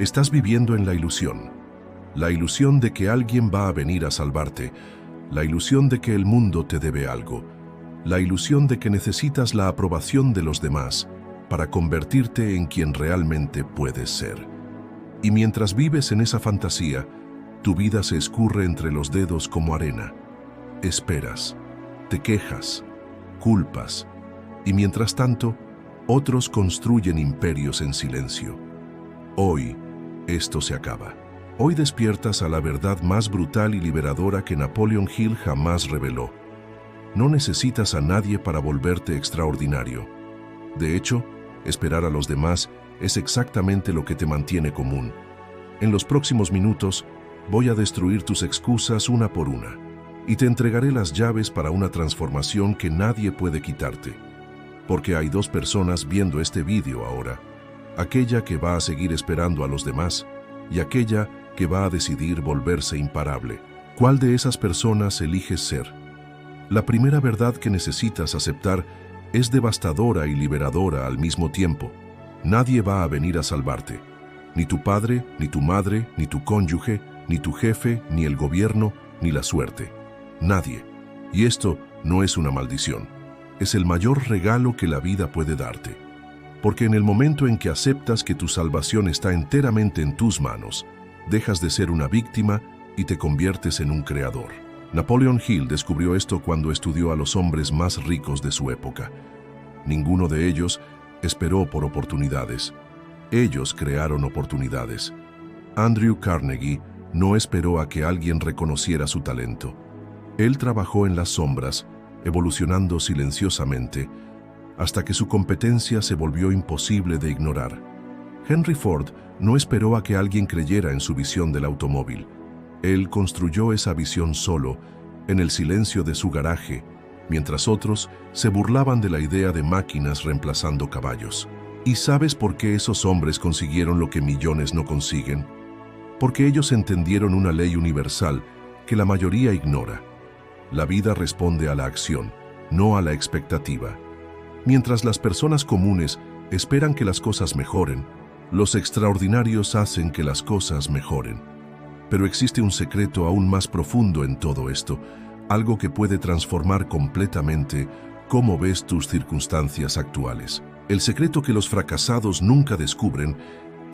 Estás viviendo en la ilusión de que alguien va a venir a salvarte, la ilusión de que el mundo te debe algo, la ilusión de que necesitas la aprobación de los demás para convertirte en quien realmente puedes ser. Y mientras vives en esa fantasía, tu vida se escurre entre los dedos como arena. Esperas, te quejas, culpas, y mientras tanto, otros construyen imperios en silencio. Hoy, esto se acaba. Hoy despiertas a la verdad más brutal y liberadora que Napoleon Hill jamás reveló. No necesitas a nadie para volverte extraordinario. De hecho, esperar a los demás es exactamente lo que te mantiene común. En los próximos minutos, voy a destruir tus excusas una por una, y te entregaré las llaves para una transformación que nadie puede quitarte. Porque hay dos personas viendo este vídeo ahora, aquella que va a seguir esperando a los demás y aquella que va a decidir volverse imparable. ¿Cuál de esas personas eliges ser? La primera verdad que necesitas aceptar es devastadora y liberadora al mismo tiempo. Nadie va a venir a salvarte. Ni tu padre, ni tu madre, ni tu cónyuge, ni tu jefe, ni el gobierno, ni la suerte. Nadie. Y esto no es una maldición. Es el mayor regalo que la vida puede darte. Porque en el momento en que aceptas que tu salvación está enteramente en tus manos, dejas de ser una víctima y te conviertes en un creador. Napoleon Hill descubrió esto cuando estudió a los hombres más ricos de su época. Ninguno de ellos esperó por oportunidades. Ellos crearon oportunidades. Andrew Carnegie no esperó a que alguien reconociera su talento. Él trabajó en las sombras, evolucionando silenciosamente, hasta que su competencia se volvió imposible de ignorar. Henry Ford no esperó a que alguien creyera en su visión del automóvil. Él construyó esa visión solo, en el silencio de su garaje, mientras otros se burlaban de la idea de máquinas reemplazando caballos. ¿Y sabes por qué esos hombres consiguieron lo que millones no consiguen? Porque ellos entendieron una ley universal que la mayoría ignora. La vida responde a la acción, no a la expectativa. Mientras las personas comunes esperan que las cosas mejoren, los extraordinarios hacen que las cosas mejoren. Pero existe un secreto aún más profundo en todo esto, algo que puede transformar completamente cómo ves tus circunstancias actuales. El secreto que los fracasados nunca descubren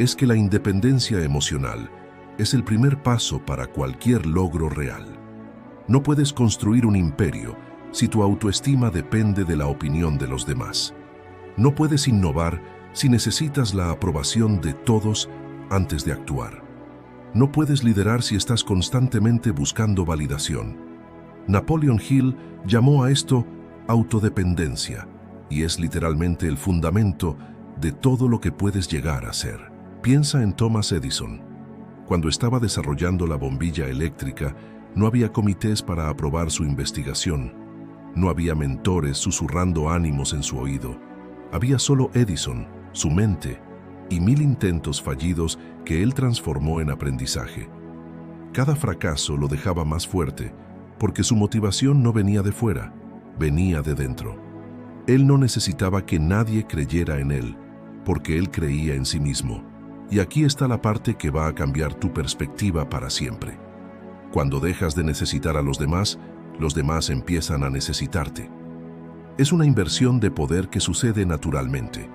es que la independencia emocional es el primer paso para cualquier logro real. No puedes construir un imperio si tu autoestima depende de la opinión de los demás. No puedes innovar si necesitas la aprobación de todos antes de actuar. No puedes liderar si estás constantemente buscando validación. Napoleon Hill llamó a esto autodependencia, y es literalmente el fundamento de todo lo que puedes llegar a ser. Piensa en Thomas Edison. Cuando estaba desarrollando la bombilla eléctrica, no había comités para aprobar su investigación. No había mentores susurrando ánimos en su oído. Había solo Edison, su mente, y 1000 intentos fallidos que él transformó en aprendizaje. Cada fracaso lo dejaba más fuerte, porque su motivación no venía de fuera, venía de dentro. Él no necesitaba que nadie creyera en él, porque él creía en sí mismo. Y aquí está la parte que va a cambiar tu perspectiva para siempre. Cuando dejas de necesitar a los demás empiezan a necesitarte. Es una inversión de poder que sucede naturalmente.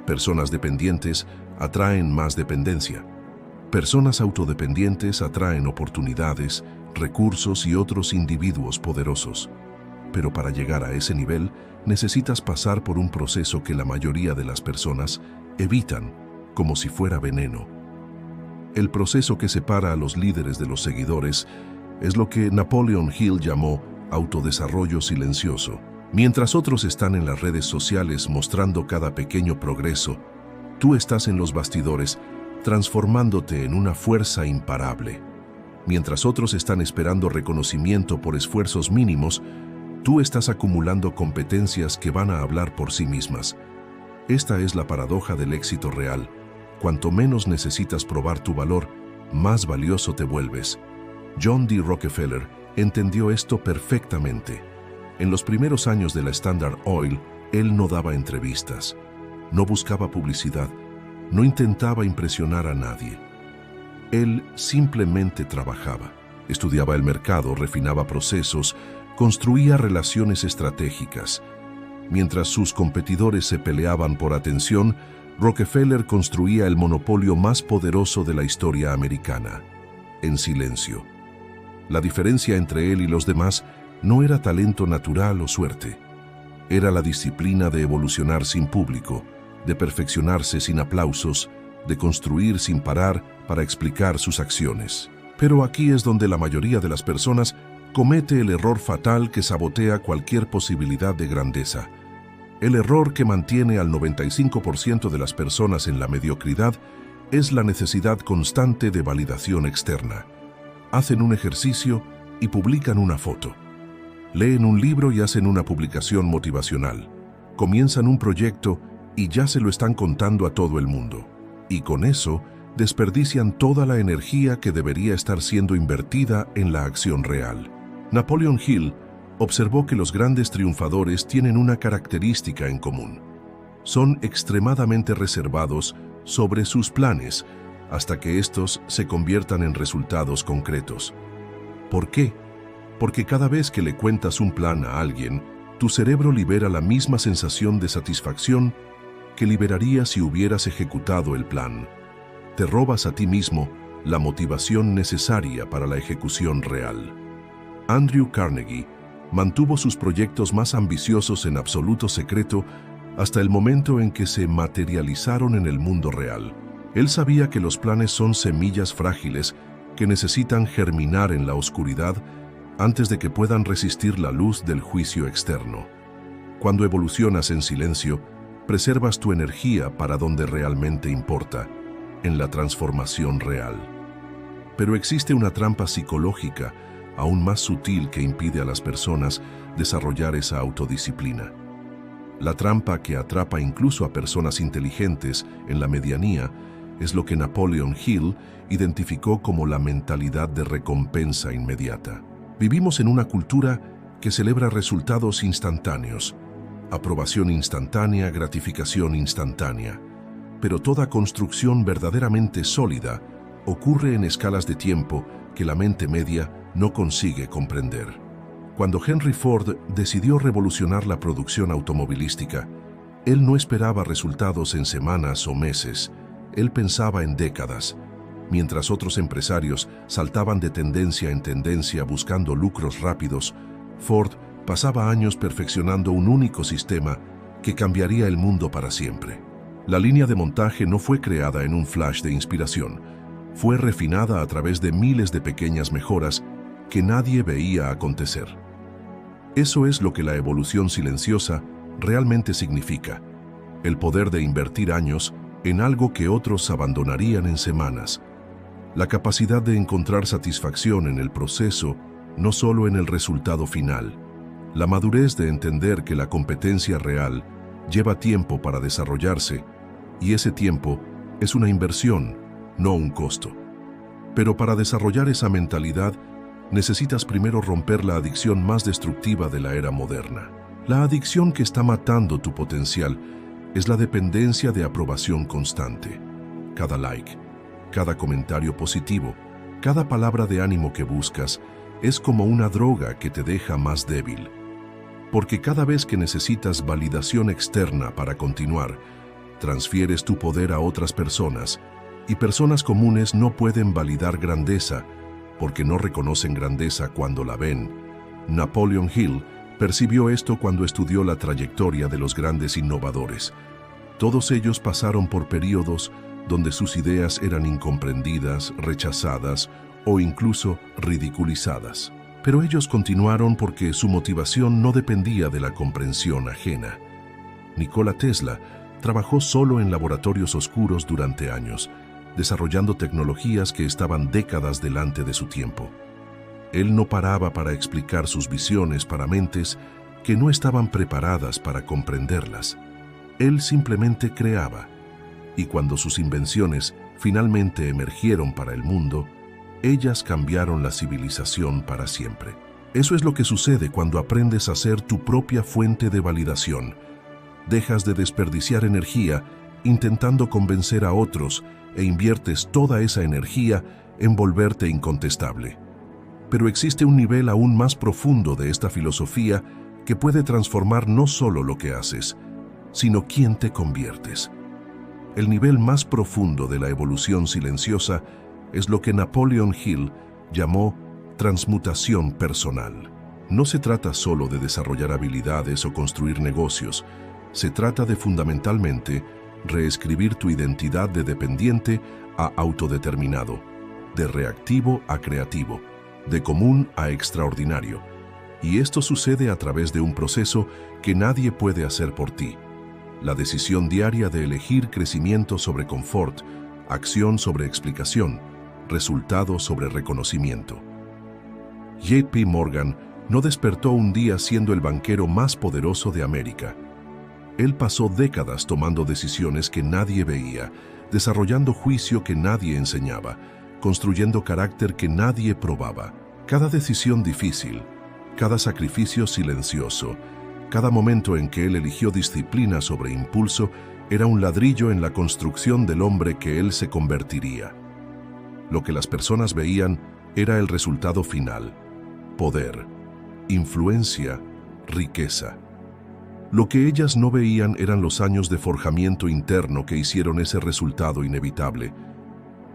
Personas dependientes atraen más dependencia. Personas autodependientes atraen oportunidades, recursos y otros individuos poderosos. Pero para llegar a ese nivel, necesitas pasar por un proceso que la mayoría de las personas evitan, como si fuera veneno. El proceso que separa a los líderes de los seguidores es lo que Napoleon Hill llamó autodesarrollo silencioso. Mientras otros están en las redes sociales mostrando cada pequeño progreso, tú estás en los bastidores transformándote en una fuerza imparable. Mientras otros están esperando reconocimiento por esfuerzos mínimos, tú estás acumulando competencias que van a hablar por sí mismas. Esta es la paradoja del éxito real. Cuanto menos necesitas probar tu valor, más valioso te vuelves. John D. Rockefeller entendió esto perfectamente. En los primeros años de la Standard Oil, él no daba entrevistas, no buscaba publicidad, No intentaba impresionar a nadie. Él simplemente trabajaba. Estudiaba el mercado, refinaba procesos, construía relaciones estratégicas. Mientras sus competidores se peleaban por atención, Rockefeller construía el monopolio más poderoso de la historia americana, en silencio. La diferencia entre él y los demás no era talento natural o suerte. Era la disciplina de evolucionar sin público, de perfeccionarse sin aplausos, de construir sin parar para explicar sus acciones. Pero aquí es donde la mayoría de las personas comete el error fatal que sabotea cualquier posibilidad de grandeza. El error que mantiene al 95% de las personas en la mediocridad es la necesidad constante de validación externa. Hacen un ejercicio y publican una foto. Leen un libro y hacen una publicación motivacional. Comienzan un proyecto y ya se lo están contando a todo el mundo. Y con eso, desperdician toda la energía que debería estar siendo invertida en la acción real. Napoleon Hill observó que los grandes triunfadores tienen una característica en común. Son extremadamente reservados sobre sus planes hasta que estos se conviertan en resultados concretos. ¿Por qué? Porque cada vez que le cuentas un plan a alguien, tu cerebro libera la misma sensación de satisfacción que liberaría si hubieras ejecutado el plan. Te robas a ti mismo la motivación necesaria para la ejecución real. Andrew Carnegie mantuvo sus proyectos más ambiciosos en absoluto secreto hasta el momento en que se materializaron en el mundo real. Él sabía que los planes son semillas frágiles que necesitan germinar en la oscuridad antes de que puedan resistir la luz del juicio externo. Cuando evolucionas en silencio, preservas tu energía para donde realmente importa, en la transformación real. Pero existe una trampa psicológica aún más sutil que impide a las personas desarrollar esa autodisciplina. La trampa que atrapa incluso a personas inteligentes en la medianía es lo que Napoleon Hill identificó como la mentalidad de recompensa inmediata. Vivimos en una cultura que celebra resultados instantáneos, aprobación instantánea, gratificación instantánea. Pero toda construcción verdaderamente sólida ocurre en escalas de tiempo que la mente media no consigue comprender. Cuando Henry Ford decidió revolucionar la producción automovilística, él no esperaba resultados en semanas o meses, él pensaba en décadas. Mientras otros empresarios saltaban de tendencia en tendencia buscando lucros rápidos, Ford pasaba años perfeccionando un único sistema que cambiaría el mundo para siempre. La línea de montaje no fue creada en un flash de inspiración, fue refinada a través de miles de pequeñas mejoras que nadie veía acontecer. Eso es lo que la evolución silenciosa realmente significa, el poder de invertir años en algo que otros abandonarían en semanas, la capacidad de encontrar satisfacción en el proceso, no solo en el resultado final, la madurez de entender que la competencia real lleva tiempo para desarrollarse y ese tiempo es una inversión, no un costo. Pero para desarrollar esa mentalidad, necesitas primero romper la adicción más destructiva de la era moderna. La adicción que está matando tu potencial es la dependencia de aprobación constante. Cada like, cada comentario positivo, cada palabra de ánimo que buscas es como una droga que te deja más débil. Porque cada vez que necesitas validación externa para continuar, transfieres tu poder a otras personas, y personas comunes no pueden validar grandeza porque no reconocen grandeza cuando la ven. Napoleon Hill percibió esto cuando estudió la trayectoria de los grandes innovadores. Todos ellos pasaron por períodos donde sus ideas eran incomprendidas, rechazadas o incluso ridiculizadas. Pero ellos continuaron porque su motivación no dependía de la comprensión ajena. Nikola Tesla trabajó solo en laboratorios oscuros durante años, desarrollando tecnologías que estaban décadas delante de su tiempo. Él no paraba para explicar sus visiones para mentes que no estaban preparadas para comprenderlas. Él simplemente creaba, y cuando sus invenciones finalmente emergieron para el mundo, ellas cambiaron la civilización para siempre. Eso es lo que sucede cuando aprendes a ser tu propia fuente de validación. Dejas de desperdiciar energía intentando convencer a otros e inviertes toda esa energía en volverte incontestable. Pero existe un nivel aún más profundo de esta filosofía que puede transformar no solo lo que haces, sino quién te conviertes. El nivel más profundo de la evolución silenciosa es lo que Napoleon Hill llamó transmutación personal. No se trata solo de desarrollar habilidades o construir negocios, se trata de fundamentalmente reescribir tu identidad de dependiente a autodeterminado, de reactivo a creativo, de común a extraordinario. Y esto sucede a través de un proceso que nadie puede hacer por ti. La decisión diaria de elegir crecimiento sobre confort, acción sobre explicación, resultado sobre reconocimiento. JP Morgan no despertó un día siendo el banquero más poderoso de América. Él pasó décadas tomando decisiones que nadie veía, desarrollando juicio que nadie enseñaba, construyendo carácter que nadie probaba. Cada decisión difícil, cada sacrificio silencioso, cada momento en que él eligió disciplina sobre impulso, era un ladrillo en la construcción del hombre que él se convertiría. Lo que las personas veían era el resultado final: poder, influencia, riqueza. Lo que ellas no veían eran los años de forjamiento interno que hicieron ese resultado inevitable.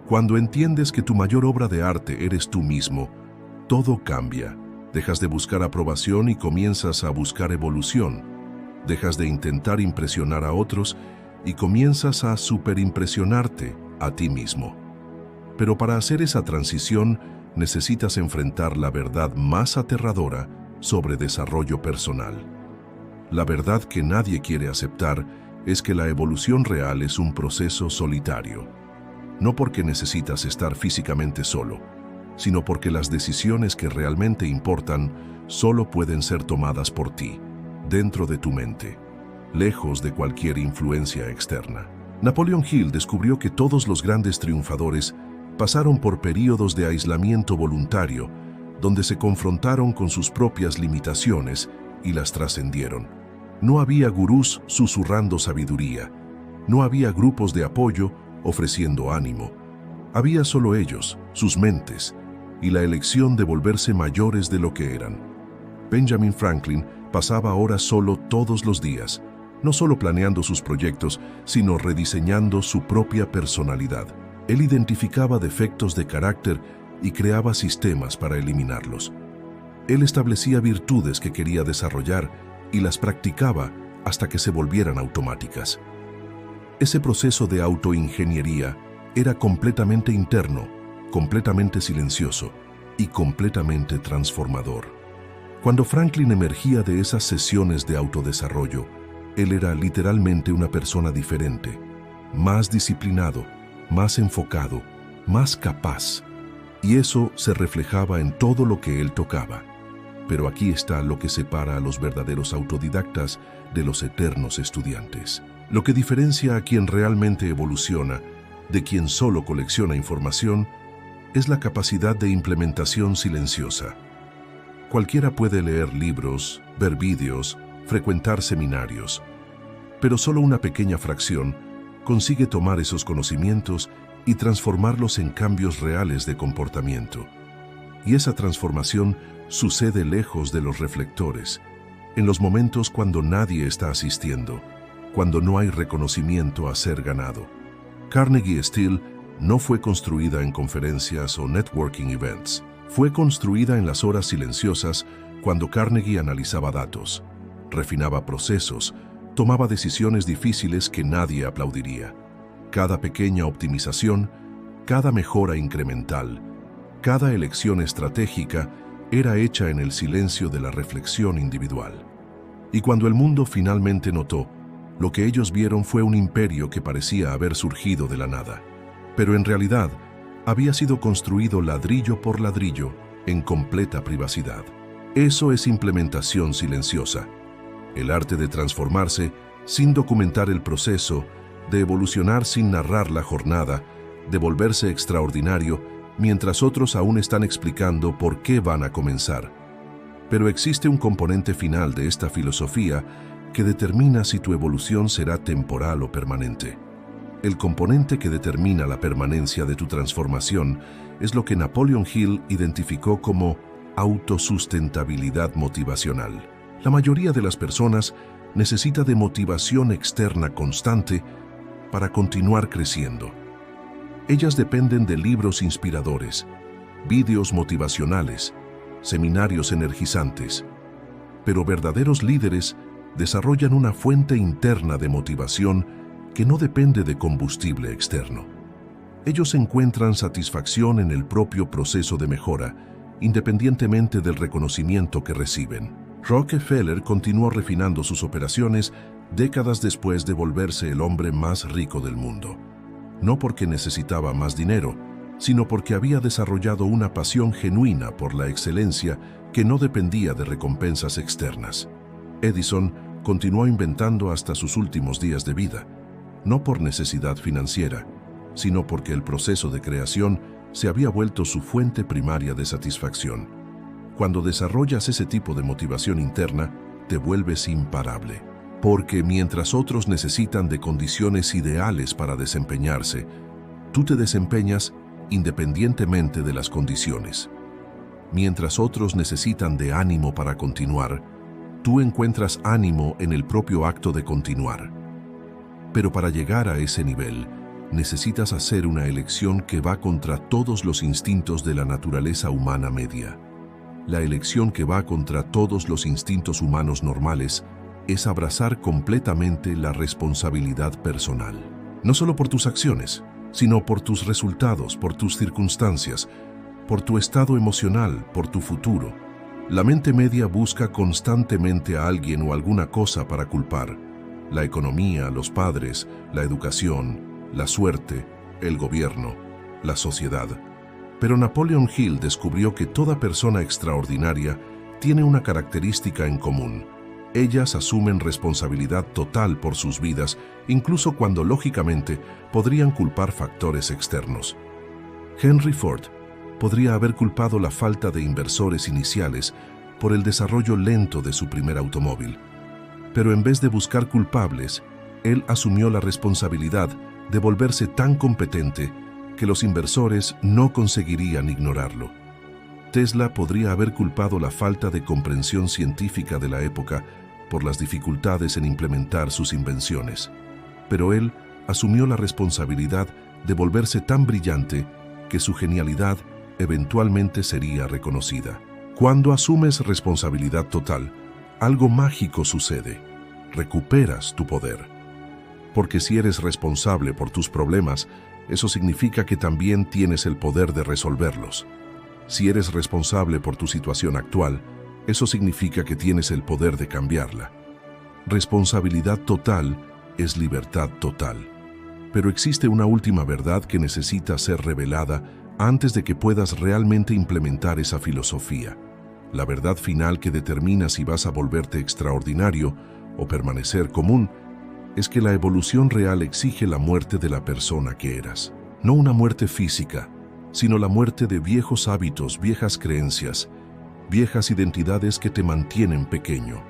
Cuando entiendes que tu mayor obra de arte eres tú mismo, todo cambia. Dejas de buscar aprobación y comienzas a buscar evolución. Dejas de intentar impresionar a otros y comienzas a superimpresionarte a ti mismo. Pero para hacer esa transición necesitas enfrentar la verdad más aterradora sobre desarrollo personal. La verdad que nadie quiere aceptar es que la evolución real es un proceso solitario. No porque necesitas estar físicamente solo, sino porque las decisiones que realmente importan solo pueden ser tomadas por ti, dentro de tu mente, lejos de cualquier influencia externa. Napoleon Hill descubrió que todos los grandes triunfadores pasaron por períodos de aislamiento voluntario, donde se confrontaron con sus propias limitaciones y las trascendieron. No había gurús susurrando sabiduría, no había grupos de apoyo ofreciendo ánimo. Había solo ellos, sus mentes, y la elección de volverse mayores de lo que eran. Benjamin Franklin pasaba horas solo todos los días, no solo planeando sus proyectos, sino rediseñando su propia personalidad. Él identificaba defectos de carácter y creaba sistemas para eliminarlos. Él establecía virtudes que quería desarrollar y las practicaba hasta que se volvieran automáticas. Ese proceso de autoingeniería era completamente interno, completamente silencioso y completamente transformador. Cuando Franklin emergía de esas sesiones de autodesarrollo, él era literalmente una persona diferente, más disciplinado, más enfocado, más capaz. Y eso se reflejaba en todo lo que él tocaba. Pero aquí está lo que separa a los verdaderos autodidactas de los eternos estudiantes. Lo que diferencia a quien realmente evoluciona de quien solo colecciona información es la capacidad de implementación silenciosa. Cualquiera puede leer libros, ver vídeos, frecuentar seminarios, pero solo una pequeña fracción consigue tomar esos conocimientos y transformarlos en cambios reales de comportamiento. Y esa transformación sucede lejos de los reflectores, en los momentos cuando nadie está asistiendo, cuando no hay reconocimiento a ser ganado. Carnegie Steel no fue construida en conferencias o networking events. Fue construida en las horas silenciosas cuando Carnegie analizaba datos, refinaba procesos, tomaba decisiones difíciles que nadie aplaudiría. Cada pequeña optimización, cada mejora incremental, cada elección estratégica era hecha en el silencio de la reflexión individual. Y cuando el mundo finalmente notó, lo que ellos vieron fue un imperio que parecía haber surgido de la nada. Pero en realidad, había sido construido ladrillo por ladrillo en completa privacidad. Eso es implementación silenciosa. El arte de transformarse sin documentar el proceso, de evolucionar sin narrar la jornada, de volverse extraordinario mientras otros aún están explicando por qué van a comenzar. Pero existe un componente final de esta filosofía que determina si tu evolución será temporal o permanente. El componente que determina la permanencia de tu transformación es lo que Napoleon Hill identificó como autosustentabilidad motivacional. La mayoría de las personas necesita de motivación externa constante para continuar creciendo. Ellas dependen de libros inspiradores, vídeos motivacionales, seminarios energizantes, pero verdaderos líderes desarrollan una fuente interna de motivación que no depende de combustible externo. Ellos encuentran satisfacción en el propio proceso de mejora, independientemente del reconocimiento que reciben. Rockefeller continuó refinando sus operaciones décadas después de volverse el hombre más rico del mundo. No porque necesitaba más dinero, sino porque había desarrollado una pasión genuina por la excelencia que no dependía de recompensas externas. Edison continuó inventando hasta sus últimos días de vida, no por necesidad financiera, sino porque el proceso de creación se había vuelto su fuente primaria de satisfacción. Cuando desarrollas ese tipo de motivación interna, te vuelves imparable. Porque mientras otros necesitan de condiciones ideales para desempeñarse, tú te desempeñas independientemente de las condiciones. Mientras otros necesitan de ánimo para continuar, tú encuentras ánimo en el propio acto de continuar. Pero para llegar a ese nivel, necesitas hacer una elección que va contra todos los instintos de la naturaleza humana media. La elección que va contra todos los instintos humanos normales es abrazar completamente la responsabilidad personal. No solo por tus acciones, sino por tus resultados, por tus circunstancias, por tu estado emocional, por tu futuro. La mente media busca constantemente a alguien o alguna cosa para culpar. La economía, los padres, la educación, la suerte, el gobierno, la sociedad. Pero Napoleon Hill descubrió que toda persona extraordinaria tiene una característica en común. Ellas asumen responsabilidad total por sus vidas, incluso cuando lógicamente podrían culpar factores externos. Henry Ford podría haber culpado la falta de inversores iniciales por el desarrollo lento de su primer automóvil. Pero en vez de buscar culpables, él asumió la responsabilidad de volverse tan competente que los inversores no conseguirían ignorarlo. Tesla podría haber culpado la falta de comprensión científica de la época por las dificultades en implementar sus invenciones, pero él asumió la responsabilidad de volverse tan brillante que su genialidad eventualmente sería reconocida. Cuando asumes responsabilidad total, algo mágico sucede. Recuperas tu poder. Porque si eres responsable por tus problemas, eso significa que también tienes el poder de resolverlos. Si eres responsable por tu situación actual, eso significa que tienes el poder de cambiarla. Responsabilidad total es libertad total. Pero existe una última verdad que necesita ser revelada antes de que puedas realmente implementar esa filosofía. La verdad final que determina si vas a volverte extraordinario o permanecer común es que la evolución real exige la muerte de la persona que eras. No una muerte física, sino la muerte de viejos hábitos, viejas creencias, viejas identidades que te mantienen pequeño.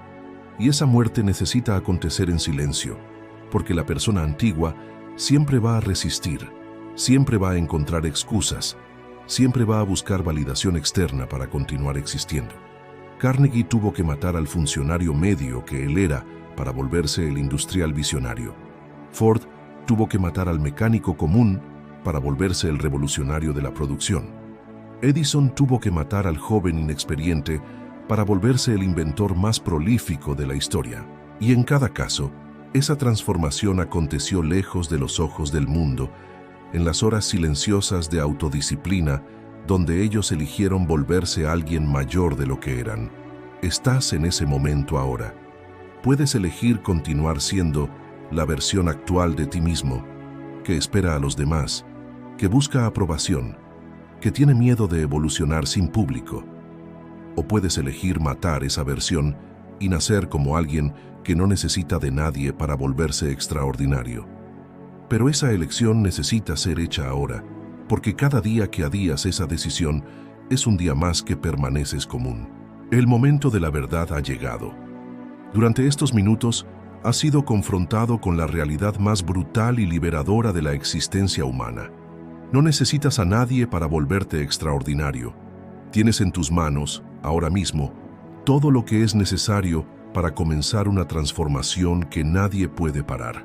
Y esa muerte necesita acontecer en silencio, porque la persona antigua siempre va a resistir, siempre va a encontrar excusas, siempre va a buscar validación externa para continuar existiendo. Carnegie tuvo que matar al funcionario medio que él era para volverse el industrial visionario. Ford tuvo que matar al mecánico común para volverse el revolucionario de la producción. Edison tuvo que matar al joven inexperiente para volverse el inventor más prolífico de la historia. Y en cada caso, esa transformación aconteció lejos de los ojos del mundo, en las horas silenciosas de autodisciplina, donde ellos eligieron volverse alguien mayor de lo que eran. Estás en ese momento ahora. Puedes elegir continuar siendo la versión actual de ti mismo, que espera a los demás, que busca aprobación, que tiene miedo de evolucionar sin público. O puedes elegir matar esa versión y nacer como alguien que no necesita de nadie para volverse extraordinario. Pero esa elección necesita ser hecha ahora, porque cada día que adías esa decisión es un día más que permaneces común. El momento de la verdad ha llegado. Durante estos minutos, Has sido confrontado con la realidad más brutal y liberadora de la existencia humana. No necesitas a nadie para volverte extraordinario. Tienes en tus manos, ahora mismo, todo lo que es necesario para comenzar una transformación que nadie puede parar.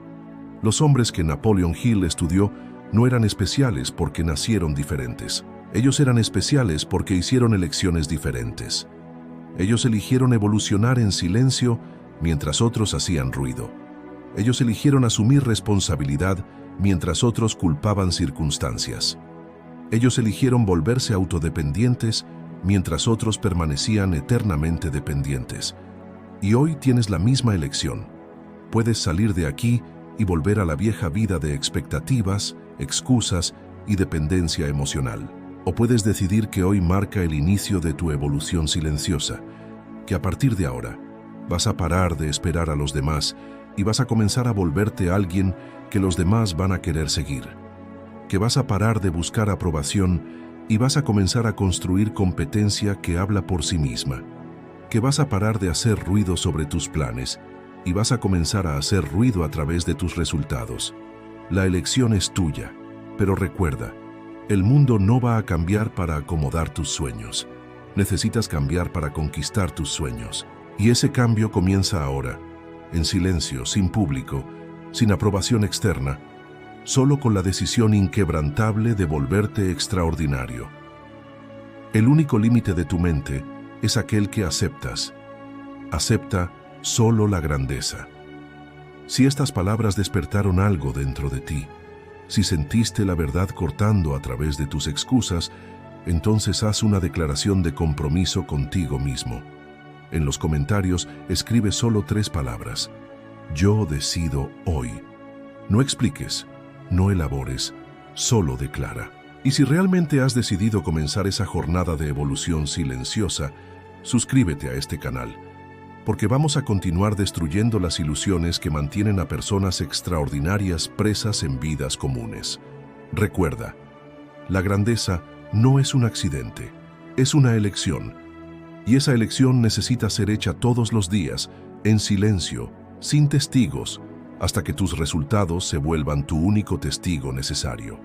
Los hombres que Napoleon Hill estudió no eran especiales porque nacieron diferentes. Ellos eran especiales porque hicieron elecciones diferentes. Ellos eligieron evolucionar en silencio mientras otros hacían ruido. Ellos eligieron asumir responsabilidad mientras otros culpaban circunstancias. Ellos eligieron volverse autodependientes mientras otros permanecían eternamente dependientes. Y hoy tienes la misma elección. Puedes salir de aquí y volver a la vieja vida de expectativas, excusas y dependencia emocional. O puedes decidir que hoy marca el inicio de tu evolución silenciosa, que a partir de ahora vas a parar de esperar a los demás y vas a comenzar a volverte alguien que los demás van a querer seguir. Que vas a parar de buscar aprobación y vas a comenzar a construir competencia que habla por sí misma. Que vas a parar de hacer ruido sobre tus planes y vas a comenzar a hacer ruido a través de tus resultados. La elección es tuya, pero recuerda, el mundo no va a cambiar para acomodar tus sueños. Necesitas cambiar para conquistar tus sueños. Y ese cambio comienza ahora, en silencio, sin público, sin aprobación externa, solo con la decisión inquebrantable de volverte extraordinario. El único límite de tu mente es aquel que aceptas. Acepta solo la grandeza. Si estas palabras despertaron algo dentro de ti, si sentiste la verdad cortando a través de tus excusas, entonces haz una declaración de compromiso contigo mismo. En los comentarios escribe solo 3 palabras. Yo decido hoy. No expliques, no elabores, solo declara. Y si realmente has decidido comenzar esa jornada de evolución silenciosa, suscríbete a este canal, porque vamos a continuar destruyendo las ilusiones que mantienen a personas extraordinarias presas en vidas comunes. Recuerda, la grandeza no es un accidente, es una elección. Y esa elección necesita ser hecha todos los días, en silencio, sin testigos, hasta que tus resultados se vuelvan tu único testigo necesario.